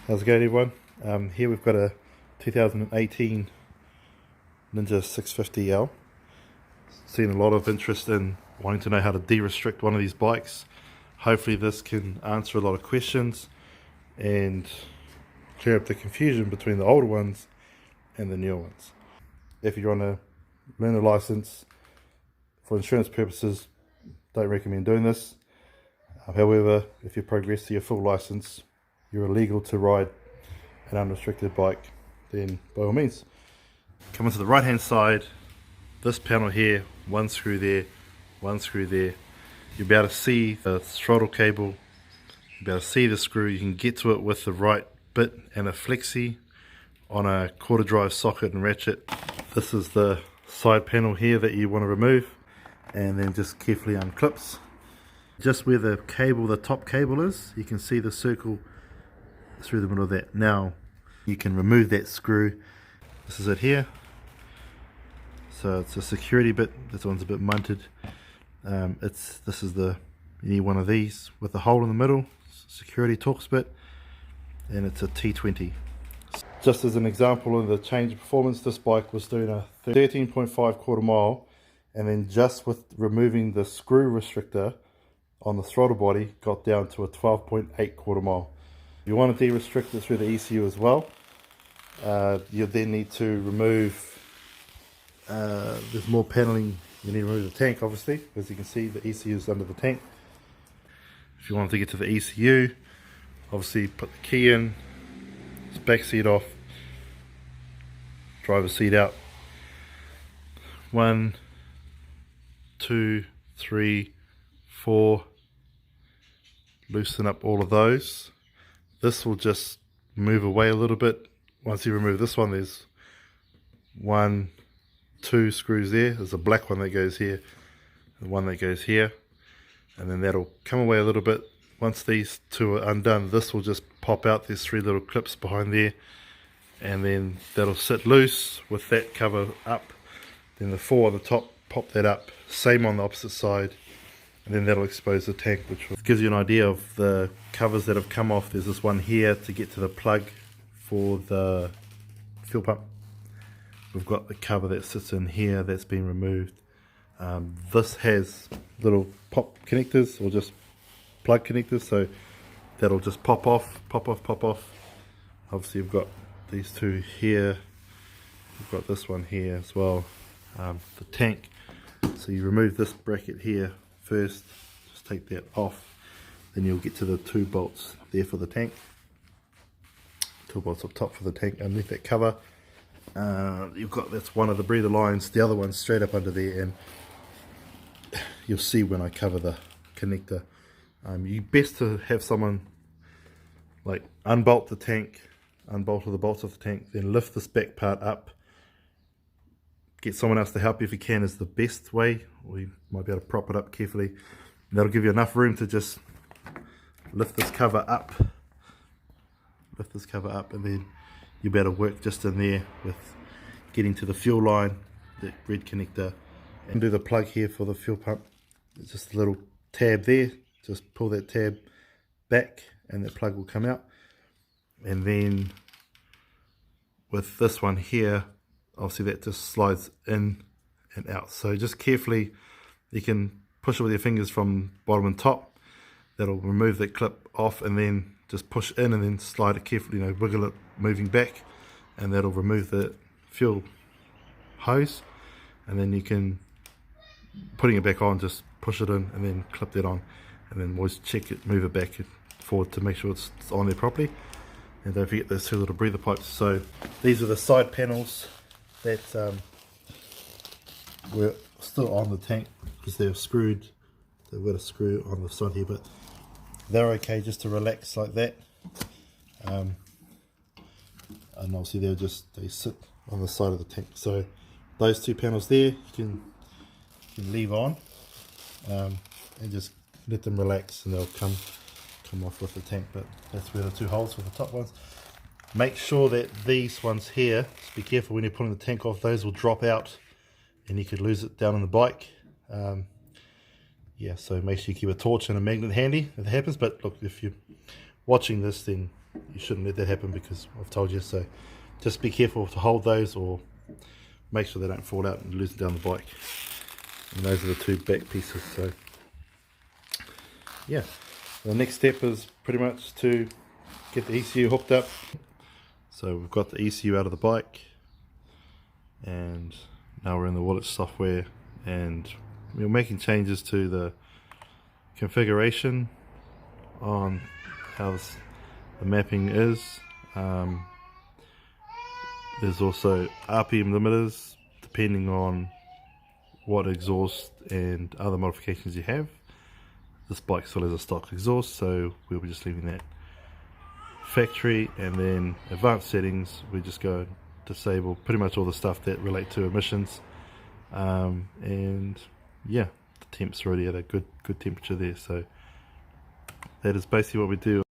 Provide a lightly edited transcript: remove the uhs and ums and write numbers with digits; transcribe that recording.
How's it going, everyone? Here we've got a 2018 Ninja 650L. Seen a lot of interest in wanting to know how to de-restrict one of these bikes. Hopefully this can answer a lot of questions and clear up the confusion between the older ones and the newer ones. If you're on a learner license for insurance purposes, don't recommend doing this. However, if you progress to your full license, you're illegal to ride an unrestricted bike, then by all means. Come onto the right hand side, this panel here, one screw there, one screw there. You'll be able to see the throttle cable, you'll be able to see the screw. You can get to it with the right bit and a flexi on a quarter drive socket and ratchet. This is the side panel here that you want to remove, and then just carefully unclips. Just where the cable, the top cable is, you can see the circle through the middle of that. Now you can remove that screw. This is it here. So it's a security bit. This one's a bit munted. This is you need one of these with a hole in the middle, security Torx bit, and it's a T20. Just as an example of the change of performance, this bike was doing a 13.5 quarter mile, and then just with removing the screw restrictor on the throttle body, got down to a 12.8 quarter mile. You want to de-restrict it through the ECU as well. You then need to remove, there's more paneling. You need to remove the tank, obviously. As you can see, the ECU is under the tank. If you want to get to the ECU, obviously put the key in, back seat off, driver's seat out. 1, 2, 3, 4. Loosen up all of those. This will just move away a little bit. Once you remove this one, there's 1, 2 screws there. There's a black one that goes here and one that goes here, and then that'll come away a little bit. Once these two are undone, this will just pop out. There's 3 little clips behind there, and then that'll sit loose with that cover up. Then the 4 on the top, pop that up. Same on the opposite side, and then that'll expose the tank, which gives you an idea of the covers that have come off. There's this one here to get to the plug for the fuel pump. We've got the cover that sits in here that's been removed. This has little pop connectors, or just plug connectors, so that'll just pop off, pop off, pop off. Obviously you've got these 2 here, you've got this one here as well. The tank, so you remove this bracket here first, just take that off, then you'll get to the 2 bolts there for the tank. 2 bolts up top for the tank underneath that cover. You've got, that's one of the breather lines, the other one's straight up under there, and you'll see when I cover the connector. You best to have someone like unbolt the tank, unbolt all the bolts off the tank, then lift this back part up. Get someone else to help you if you can, is the best way, or you might be able to prop it up carefully. And that'll give you enough room to just lift this cover up. Lift this cover up, and then you'll be able to work just in there with getting to the fuel line, that red connector, and do the plug here for the fuel pump. It's just a little tab there. Just pull that tab back and that plug will come out. And then with this one here, obviously that just slides in and out. So just carefully, you can push it with your fingers from bottom and top. That'll remove that clip off, and then just push in and then slide it carefully, wiggle it moving back, and that'll remove the fuel hose. And then you can, putting it back on, just push it in and then clip that on, and then always check it, move it back and forward to make sure it's on there properly. And don't forget those 2 little breather pipes. So these are the side panels that were still on the tank because they're screwed. They've got a screw on the side here, but they're okay just to relax like that. And obviously they sit on the side of the tank. So those 2 panels there you can leave on, and just let them relax, and they'll come off with the tank. But that's where the 2 holes for the top ones. Make sure that these ones here, just be careful when you're pulling the tank off, those will drop out and you could lose it down on the bike. Yeah, so make sure you keep a torch and a magnet handy if it happens. But look, if you're watching this, then you shouldn't let that happen because I've told you so. Just be careful to hold those, or make sure they don't fall out and lose it down the bike. And those are the two back pieces. So yeah, the next step is pretty much to get the ECU hooked up. So we've got the ECU out of the bike, and now we're in the Wallet software, and we're making changes to the configuration on how the mapping is. There's also RPM limiters depending on what exhaust and other modifications you have. This bike still has a stock exhaust, so we'll be just leaving that factory. And then advanced settings, we just go and disable pretty much all the stuff that relate to emissions, and yeah, the temp's already at a good temperature there. So that is basically what we do.